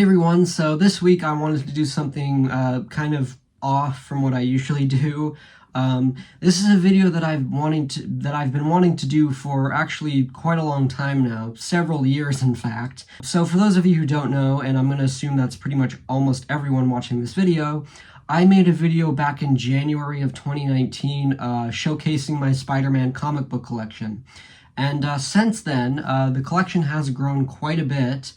Hey everyone, so this week I wanted to do something kind of off from what I usually do. This is a video that I've been wanting to do for actually quite a long time now, several years in fact. So for those of you who don't know, and I'm going to assume that's pretty much almost everyone watching this video, I made a video back in January of 2019 showcasing my Spider-Man comic book collection. And since then, the collection has grown quite a bit.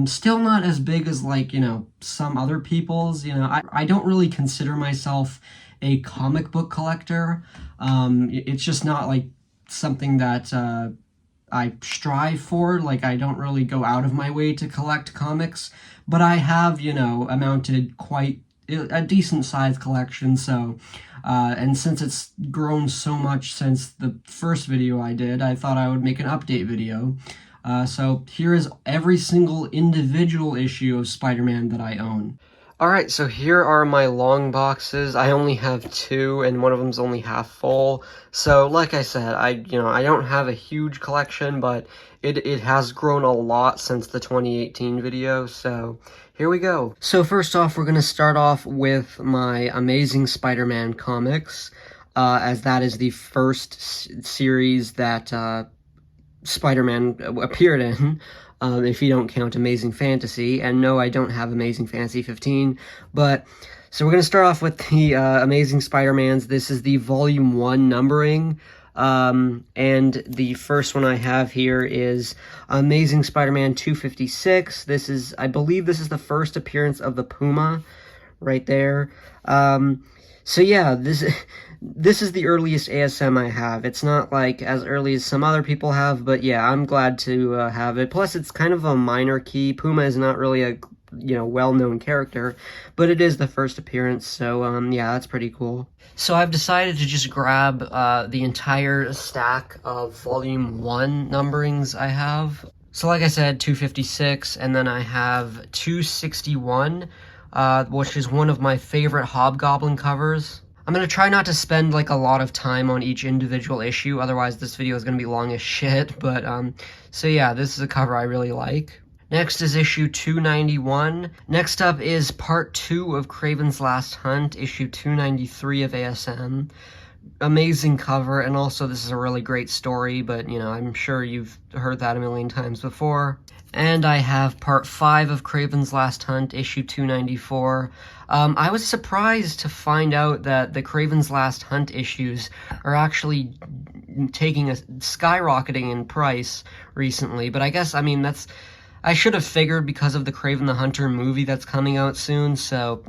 Still not as big as, like, some other people's. I don't really consider myself a comic book collector. It's just not, like, something that I strive for. Like, I don't really go out of my way to collect comics. But I have, amounted quite a decent-sized collection, so... and since it's grown so much since the first video I did, I thought I would make an update video. So here is every single individual issue of Spider-Man that I own. Alright, so here are my long boxes. I only have two, and one of them's only half full. So, like I said, I don't have a huge collection, but it has grown a lot since the 2018 video, so here we go. So first off, we're going to start off with my Amazing Spider-Man comics, as that is the first series that Spider-Man appeared in, if you don't count Amazing Fantasy. And no, I don't have Amazing Fantasy 15, but... So we're going to start off with the Amazing Spider-Mans. This is the Volume 1 numbering, and the first one I have here is Amazing Spider-Man 256. I believe this is the first appearance of the Puma, right there. So yeah, this is the earliest ASM I have. It's not like as early as some other people have, but yeah, I'm glad to have it. Plus, it's kind of a minor key. Puma is not really a well-known character, but it is the first appearance, so yeah, that's pretty cool. So I've decided to just grab the entire stack of Volume 1 numberings I have. So like I said, 256, and then I have 261, which is one of my favorite Hobgoblin covers. I'm going to try not to spend, like, a lot of time on each individual issue, otherwise this video is going to be long as shit, but, so yeah, this is a cover I really like. Next is issue 291. Next up is part 2 of Kraven's Last Hunt, issue 293 of ASM. Amazing cover, and also this is a really great story, but, I'm sure you've heard that a million times before. And I have part 5 of Kraven's Last Hunt, issue 294. I was surprised to find out that the Kraven's Last Hunt issues are actually taking a skyrocketing in price recently, but I guess, I should have figured because of the Kraven the Hunter movie that's coming out soon, so,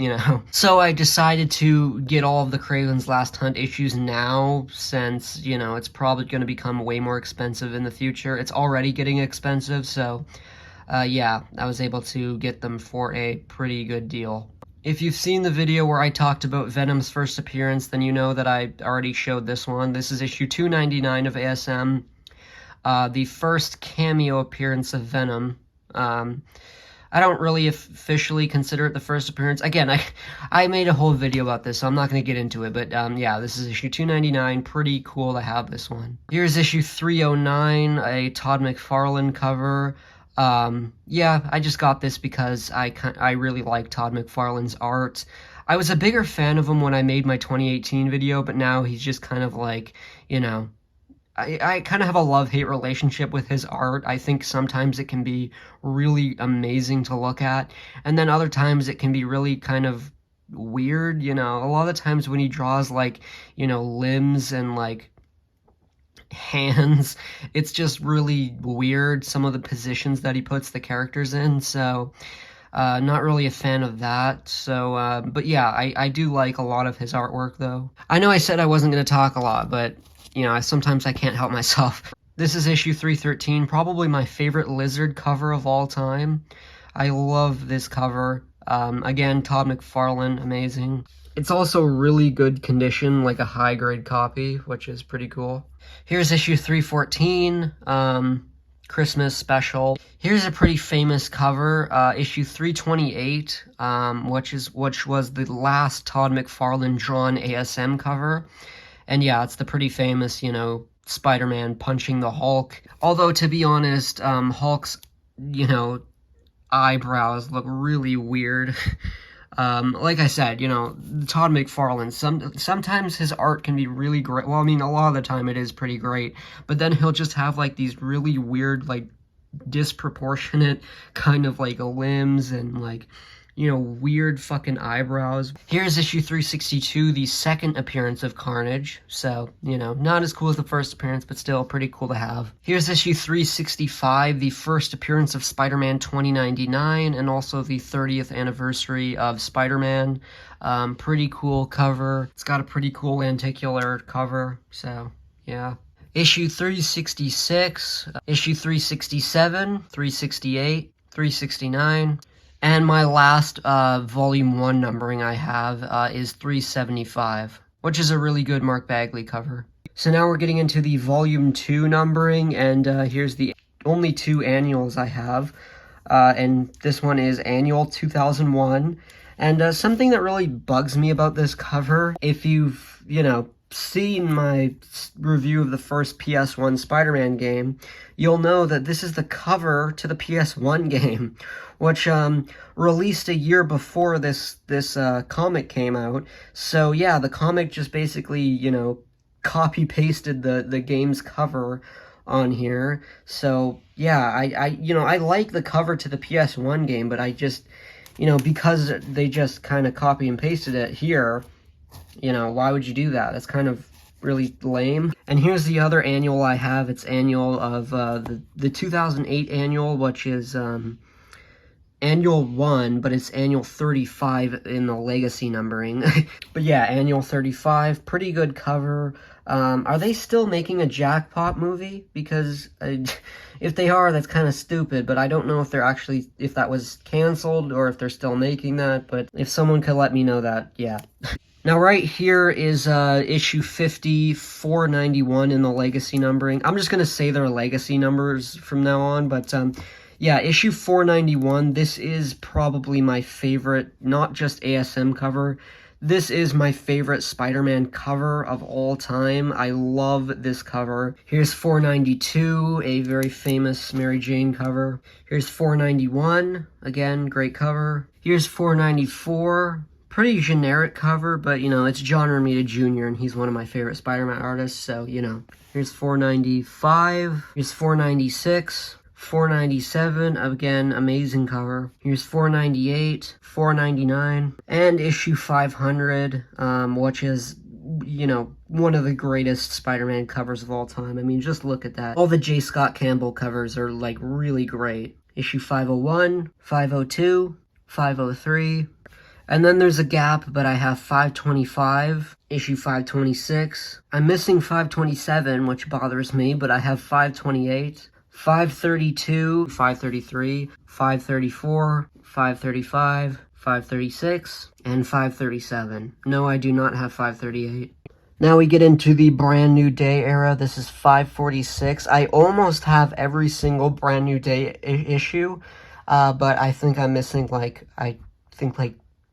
So I decided to get all of the Kraven's Last Hunt issues now, since, it's probably going to become way more expensive in the future. It's already getting expensive, so, yeah, I was able to get them for a pretty good deal. If you've seen the video where I talked about Venom's first appearance, then you know that I already showed this one. This is issue 299 of ASM, the first cameo appearance of Venom. I don't really officially consider it the first appearance. Again, I made a whole video about this, so I'm not going to get into it, but yeah, this is issue 299, pretty cool to have this one. Here's issue 309, a Todd McFarlane cover. Yeah, I just got this because I really like Todd McFarlane's art. I was a bigger fan of him when I made my 2018 video, but now he's just kind of like, I kind of have a love-hate relationship with his art. I think sometimes it can be really amazing to look at, and then other times it can be really kind of weird, A lot of times when he draws, like, limbs and, like, hands, it's just really weird, some of the positions that he puts the characters in, so... not really a fan of that, so, but yeah, I do like a lot of his artwork, though. I know I said I wasn't going to talk a lot, but... sometimes I can't help myself. This is issue 313, probably my favorite Lizard cover of all time. I love this cover. Again, Todd McFarlane, amazing. It's also really good condition, like a high-grade copy, which is pretty cool. Here's issue 314, Christmas special. Here's a pretty famous cover, issue 328, which was the last Todd McFarlane drawn ASM cover. And yeah, it's the pretty famous, Spider-Man punching the Hulk. Although, to be honest, Hulk's, eyebrows look really weird. Like I said, you know, Todd McFarlane, sometimes his art can be really great. Well, I mean, a lot of the time it is pretty great, but then he'll just have, like, these really weird, like, disproportionate kind of, like, limbs and, like, you know, weird fucking eyebrows. Here's issue 362, the second appearance of Carnage. So, you know, not as cool as the first appearance, but still pretty cool to have. Here's issue 365, the first appearance of Spider-Man 2099, and also the 30th anniversary of Spider-Man. Pretty cool cover. It's got a pretty cool lenticular cover, so, yeah. Issue 366, issue 367, 368, 369. And my last volume 1 numbering I have is 375, which is a really good Mark Bagley cover. So now we're getting into the volume 2 numbering, and here's the only 2 annuals I have. And this one is annual 2001. And something that really bugs me about this cover, if you've, you know, seen my review of the first PS1 Spider-Man game, you'll know that this is the cover to the PS1 game, which released a year before this comic came out. So yeah, the comic just basically, you know, copy-pasted the game's cover on here. So yeah, I like the cover to the PS1 game, but I just, you know, because they just kind of copy and pasted it here, you know, why would you do that? That's kind of really lame. And here's the other annual I have. It's annual of the 2008 annual, which is annual 1, but it's annual 35 in the legacy numbering. But yeah, annual 35, pretty good cover. Are they still making a Jackpot movie? Because if they are, that's kind of stupid, but I don't know if they're actually, if that was canceled or if they're still making that, but if someone could let me know that, yeah. Now right here is issue 50, 491 in the legacy numbering. I'm just going to say they're legacy numbers from now on, but yeah, issue 491, this is probably my favorite, not just ASM cover, this is my favorite Spider-Man cover of all time. I love this cover. Here's 492, a very famous Mary Jane cover. Here's 491, again, great cover. Here's 494. Pretty generic cover, but, you know, it's John Romita Jr., and he's one of my favorite Spider-Man artists, so, you know. Here's 495. Here's 496. 497, again, amazing cover. Here's 498, 499, and issue 500, which is, you know, one of the greatest Spider-Man covers of all time. I mean, just look at that. All the J. Scott Campbell covers are, like, really great. Issue 501, 502, 503, and then there's a gap, but I have 525, issue 526. I'm missing 527, which bothers me, but I have 528, 532, 533, 534, 535, 536, and 537. No, I do not have 538. Now we get into the Brand New Day era. This is 546. I almost have every single Brand New Day issue, but I think I'm missing, like,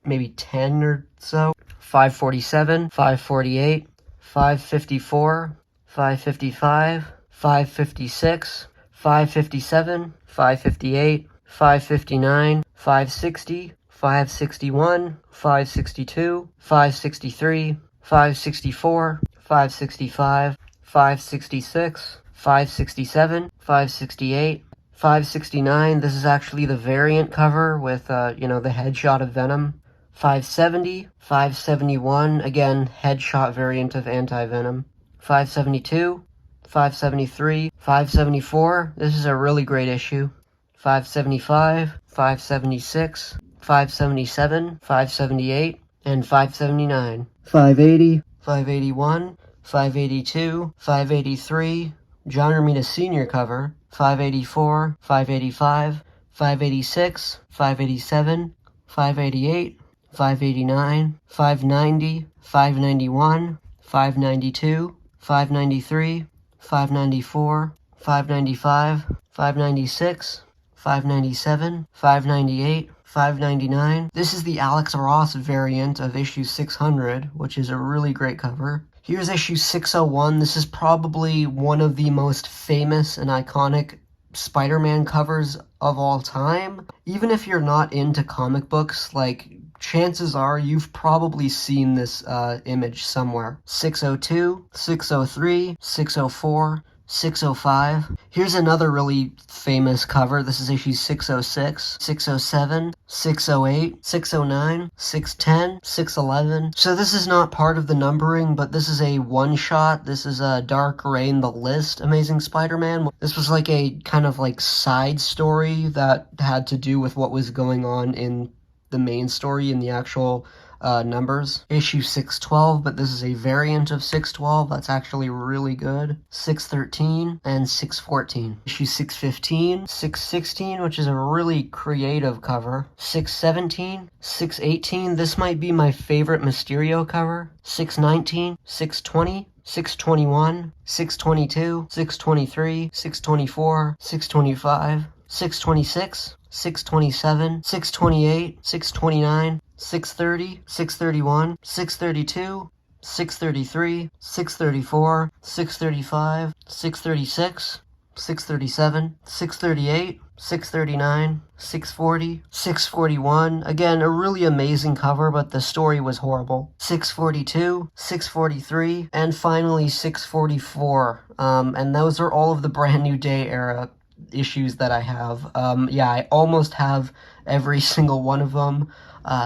maybe 10 or so. 547, 548, 554, 555, 556, 557, 558, 559, 560, 561, 562, 563, 564, 565, 566, 567, 568, 569. This is actually the variant cover with, you know, the headshot of Venom. 570, 571, again, headshot variant of Anti-Venom. 572, 573, 574, this is a really great issue. 575, 576, 577, 578, and 579. 580, 581, 582, 583, John Romita Sr. cover. 584, 585, 586, 587, 588, 589, 590, 591, 592, 593, 594, 595, 596, 597, 598, 599. This is the Alex Ross variant of issue 600, which is a really great cover. Here's issue 601. This is probably one of the most famous and iconic Spider-Man covers of all time. Even if you're not into comic books, like, chances are you've probably seen this image somewhere. 602, 603, 604, 605. Here's another really famous cover. This is issue 606, 607, 608, 609, 610, 611. So this is not part of the numbering, but this is a one-shot. This is a Dark Reign The List Amazing Spider-Man. This was like a kind of like side story that had to do with what was going on in the main story in the actual numbers. Issue 612, but this is a variant of 612 that's actually really good. 613 and 614. Issue 615, 616, which is a really creative cover. 617, 618, this might be my favorite Mysterio cover. 619, 620, 621, 622, 623, 624, 625, 626, 627, 628, 629, 630, 631, 632, 633, 634, 635, 636, 637, 638, 639, 640, 641. Again, a really amazing cover, but the story was horrible. 642, 643, and finally 644. And those are all of the Brand New Day era issues that I have. Yeah, I almost have every single one of them.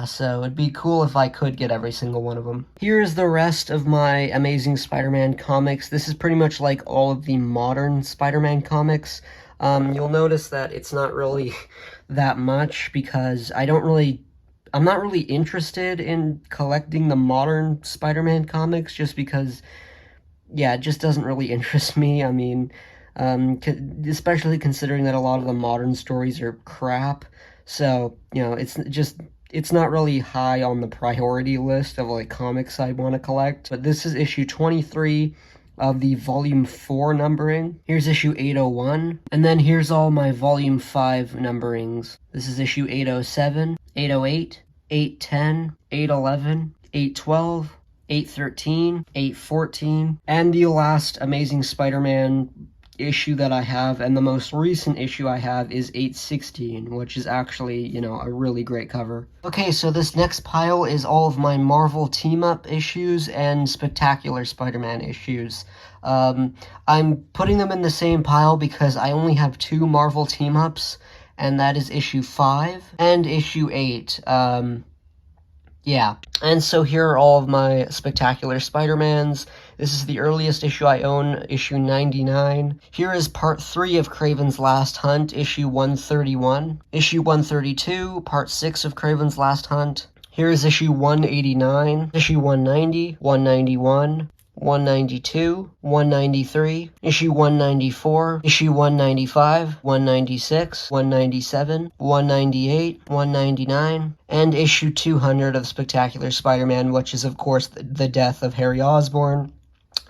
So it'd be cool if I could get every single one of them. Here's the rest of my Amazing Spider-Man comics. This is pretty much like all of the modern Spider-Man comics. You'll notice that it's not really that much because I'm not really interested in collecting the modern Spider-Man comics just because, yeah, it just doesn't really interest me. I mean, especially considering that a lot of the modern stories are crap. So, you know, it's not really high on the priority list of, like, comics I want to collect. But this is issue 23 of the volume 4 numbering. Here's issue 801. And then here's all my volume 5 numberings. This is issue 807, 808, 810, 811, 812, 813, 814, and the last Amazing Spider-Man issue that I have, and the most recent issue I have, is 816, which is actually, you know, a really great cover. Okay, so this next pile is all of my Marvel team-up issues and Spectacular Spider-Man issues. I'm putting them in the same pile because I only have 2 Marvel team-ups, and that is issue 5 and issue 8. Yeah, and so here are all of my Spectacular Spider-Mans. This is the earliest issue I own, issue 99. Here is part 3 of Kraven's Last Hunt, issue 131. Issue 132, part 6 of Kraven's Last Hunt. Here is issue 189, issue 190, 191, 192, 193, issue 194, issue 195, 196, 197, 198, 199, and issue 200 of Spectacular Spider-Man, which is, of course, the death of Harry Osborn.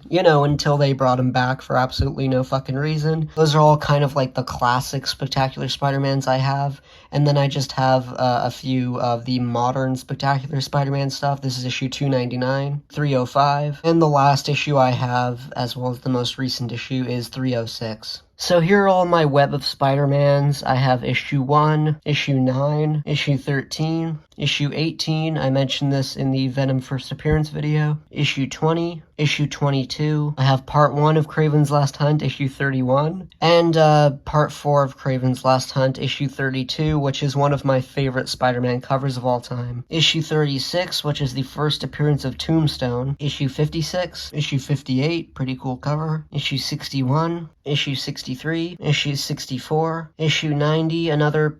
You know, until they brought him back for absolutely no fucking reason. Those are all kind of like the classic Spectacular Spider-Mans I have. And then I just have a few of the modern Spectacular Spider-Man stuff. This is issue 299, 305. And the last issue I have, as well as the most recent issue, is 306. So here are all my Web of Spider-Mans. I have issue 1, issue 9, issue 13, issue 18, I mentioned this in the Venom First Appearance video, issue 20, issue 22, I have part 1 of Kraven's Last Hunt, issue 31, and part 4 of Kraven's Last Hunt, issue 32, which is one of my favorite Spider-Man covers of all time, issue 36, which is the first appearance of Tombstone, issue 56, issue 58, pretty cool cover, issue 61, issue 63, issue 64, issue 90, another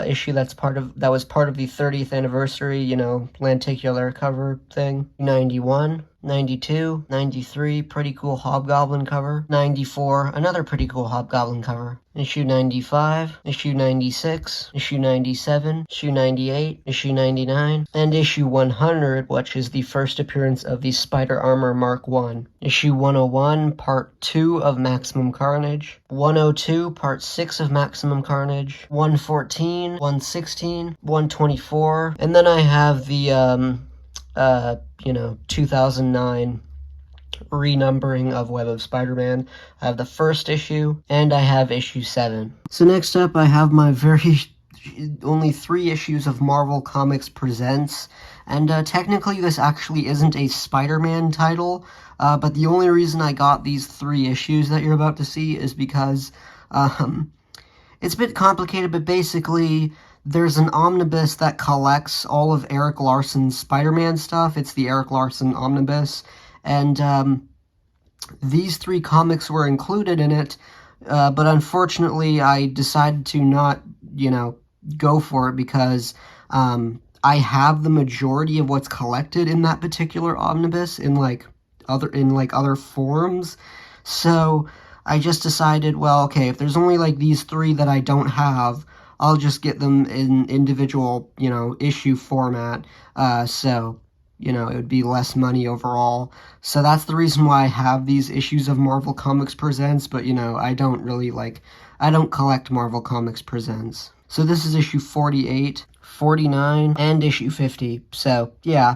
issue that was part of the 30th anniversary, you know, lenticular cover thing. 91, 92, 93, pretty cool Hobgoblin cover. 94, another pretty cool Hobgoblin cover. Issue 95, issue 96, issue 97, issue 98, issue 99, and issue 100, which is the first appearance of the Spider Armor Mark I. Issue 101, part 2 of Maximum Carnage. 102, part 6 of Maximum Carnage. 114, 116, 124, and then I have the, 2009 renumbering of Web of Spider-Man. I have the first issue, and I have issue 7. So next up, I have my only 3 issues of Marvel Comics Presents, and technically this actually isn't a Spider-Man title, but the only reason I got these 3 issues that you're about to see is because, it's a bit complicated, but basically, there's an omnibus that collects all of Eric Larson's Spider-Man stuff. It's the Eric Larson Omnibus, and these 3 comics were included in it, but unfortunately I decided to not, go for it because I have the majority of what's collected in that particular omnibus in other forms. So I just decided, well, okay, if there's only these 3 that I don't have, I'll just get them in individual, issue format. So it would be less money overall. So that's the reason why I have these issues of Marvel Comics Presents, but, I don't really, I don't collect Marvel Comics Presents. So this is issue 48, 49, and issue 50. So, yeah,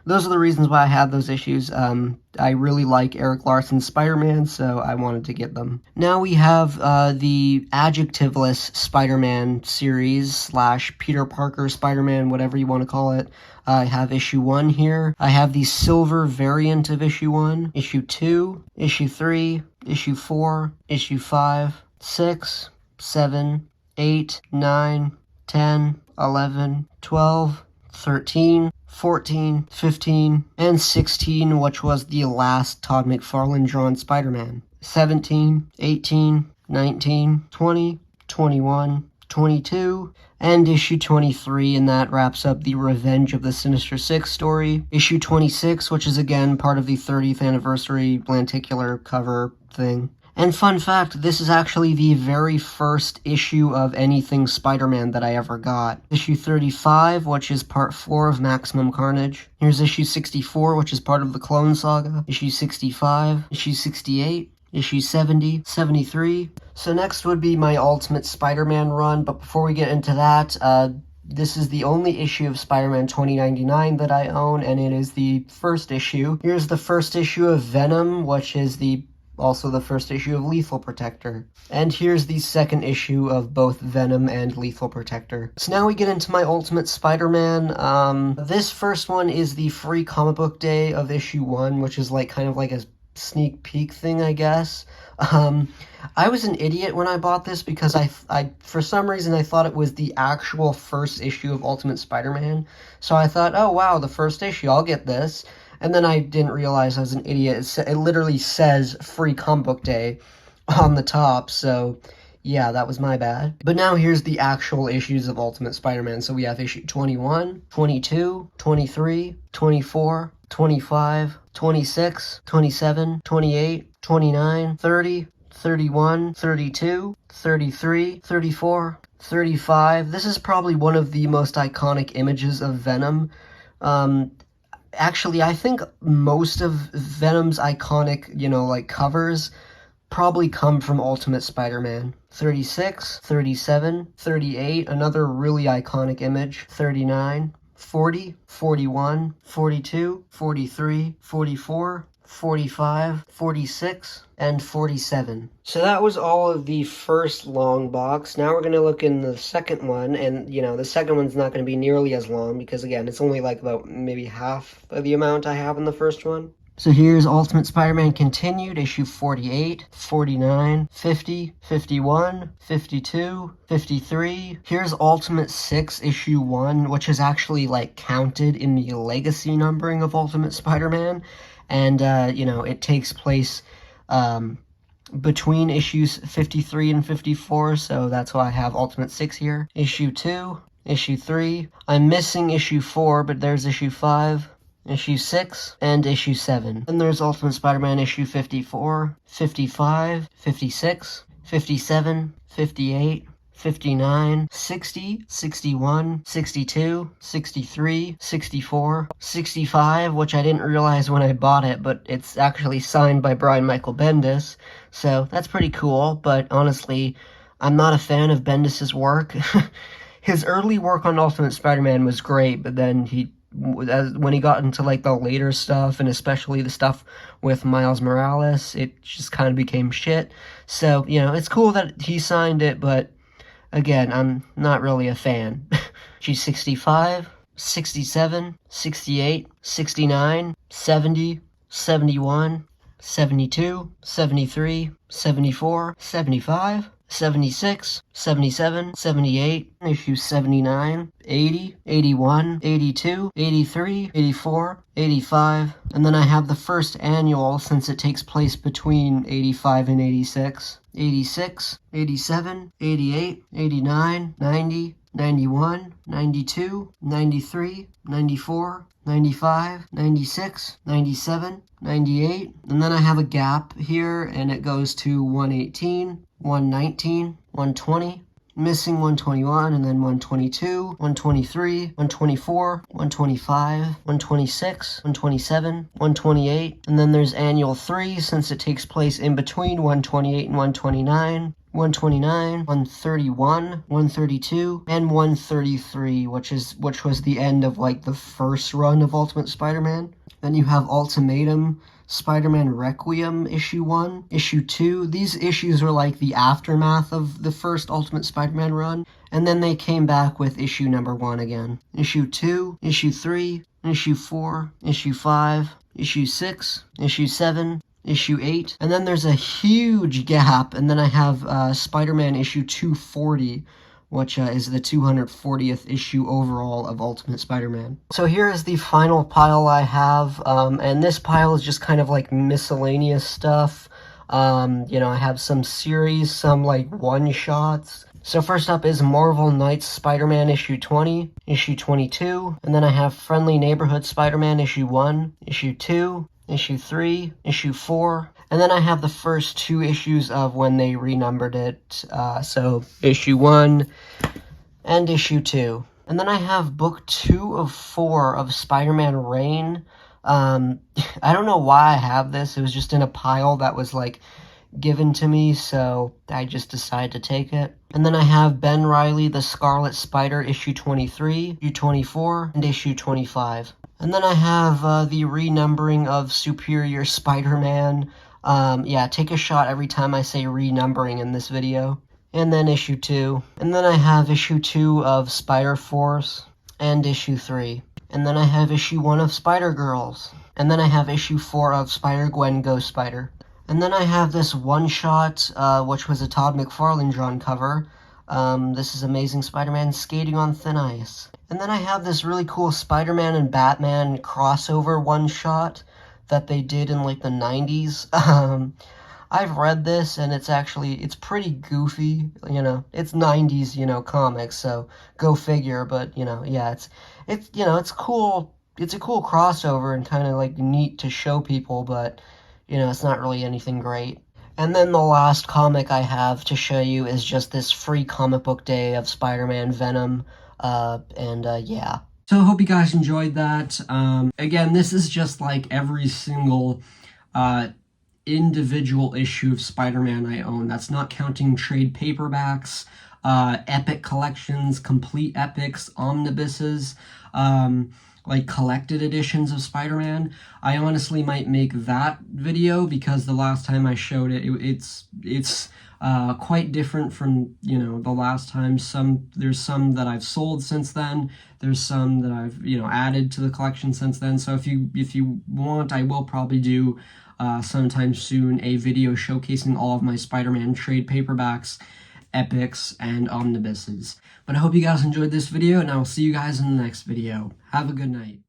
those are the reasons why I have those issues. I really like Eric Larson's Spider-Man, so I wanted to get them. Now we have the adjectiveless Spider-Man series / Peter Parker Spider-Man, whatever you want to call it. I have issue 1 here. I have the silver variant of issue 1, issue 2, issue 3, issue 4, issue 5, 6, 7, 8, 9, 10, 11, 12, 13, 14, 15, and 16, which was the last Todd McFarlane drawn Spider-Man. 17, 18, 19, 20, 21, 22, and issue 23, and that wraps up the Revenge of the Sinister Six story. Issue 26, which is again part of the 30th anniversary lenticular cover thing. And fun fact, this is actually the very first issue of anything Spider-Man that I ever got. Issue 35, which is part 4 of Maximum Carnage. Here's issue 64, which is part of the Clone Saga. Issue 65, issue 68, issue 70, 73. So next would be my Ultimate Spider-Man run, but before we get into that, this is the only issue of Spider-Man 2099 that I own, and it is the first issue. Here's the first issue of Venom, which is also the first issue of Lethal Protector. And here's the second issue of both Venom and Lethal Protector. So now we get into my Ultimate Spider-Man. This first one is the free comic book day of issue 1, which is kind of like a sneak peek thing, I guess. I was an idiot when I bought this because I for some reason I thought it was the actual first issue of Ultimate Spider-Man. So I thought, oh wow, the first issue, I'll get this. And then I didn't realize I was an idiot. It literally says free comic book day on the top, so yeah, that was my bad. But now here's the actual issues of Ultimate Spider-Man. So we have issue 21, 22, 23, 24, 25, 26, 27, 28, 29, 30, 31, 32, 33, 34, 35. This is probably one of the most iconic images of Venom. Actually, I think most of Venom's iconic, covers probably come from Ultimate Spider-Man. 36, 37, 38, another really iconic image. 39, 40, 41, 42, 43, 44, 45, 46, and 47. So that was all of the first long box. Now we're going to look in the second one, and, the second one's not going to be nearly as long because, again, it's only about maybe half of the amount I have in the first one. So here's Ultimate Spider-Man Continued, issue 48, 49, 50, 51, 52, 53. Here's Ultimate 6, issue 1, which is actually, counted in the legacy numbering of Ultimate Spider-Man. And, it takes place between issues 53 and 54, so that's why I have Ultimate 6 here. Issue 2, issue 3. I'm missing issue 4, but there's issue 5, issue 6, and issue 7. Then there's Ultimate Spider-Man issue 54, 55, 56, 57, 58, 59, 60, 61, 62, 63, 64, 65, which I didn't realize when I bought it, but it's actually signed by Brian Michael Bendis, so that's pretty cool, but honestly, I'm not a fan of Bendis' work. His early work on Ultimate Spider-Man was great, but then he when he got into like the later stuff, and especially the stuff with Miles Morales, it just kind of became shit. So, you know, it's cool that he signed it, but again, I'm not really a fan. She's 65, 67, 68, 69, 70, 71, 72, 73, 74, 75, 76, 77, 78, issue 79, 80, 81, 82, 83, 84, 85, and then I have the first annual since it takes place between 85 and 86, 86, 87, 88, 89, 90, 91, 92, 93, 94, 95, 96, 97, 98, and then I have a gap here, and it goes to 118, 119, 120, missing 121, and then 122, 123, 124, 125, 126, 127, 128, and then there's annual 3 since it takes place in between 128 and 129, 129, 131, 132, and 133, which was the end of like the first run of Ultimate Spider-Man. Then you have Ultimatum, Spider-Man Requiem, issue 1, issue 2. These issues were like the aftermath of the first Ultimate Spider-Man run, and then they came back with issue number 1 again. Issue 2, issue 3, issue 4, issue 5, issue 6, issue 7, issue 8, and then there's a huge gap, and then I have Spider-Man issue 240, which is the 240th issue overall of Ultimate Spider-Man. So here is the final pile I have, and this pile is just kind of like miscellaneous stuff. You know, I have some series, some like one-shots. So first up is Marvel Knights Spider-Man issue 20, issue 22, and then I have Friendly Neighborhood Spider-Man issue 1, issue 2, issue 3, issue 4, and then I have the first 2 issues of when they renumbered it, so issue 1 and issue 2. And then I have book 2 of 4 of Spider-Man Reign. I don't know why I have this. It was just in a pile that was like given to me, so I just decided to take it. And then I have Ben Reilly The Scarlet Spider issue 23, issue 24, and issue 25. And then I have the renumbering of Superior Spider-Man. Yeah, take a shot every time I say renumbering in this video. And then issue 2. And then I have issue 2 of Spider-Force and issue 3. And then I have issue 1 of Spider-Girls. And then I have issue 4 of Spider-Gwen Ghost Spider. And then I have this one-shot, which was a Todd McFarlane drawn cover. This is Amazing Spider-Man Skating on Thin Ice. And then I have this really cool Spider-Man and Batman crossover one-shot that they did in like the 90s. I've read this, and it's pretty goofy, you know, it's 90s, you know, comics, so go figure, but, you know, yeah, it's cool, it's a cool crossover and kind of like neat to show people, but, you know, it's not really anything great. And then the last comic I have to show you is just this free comic book day of Spider-Man Venom, yeah. So I hope you guys enjoyed that. Again, this is just like every single, individual issue of Spider-Man I own. That's not counting trade paperbacks, epic collections, complete epics, omnibuses, like collected editions of Spider-Man. I honestly might make that video because the last time I showed it, it's quite different from, you know, the last time. There's some that I've sold since then. There's some that I've, you know, added to the collection since then. So if you want, I will probably do sometime soon a video showcasing all of my Spider-Man trade paperbacks, epics, and omnibuses. But I hope you guys enjoyed this video, and I will see you guys in the next video. Have a good night.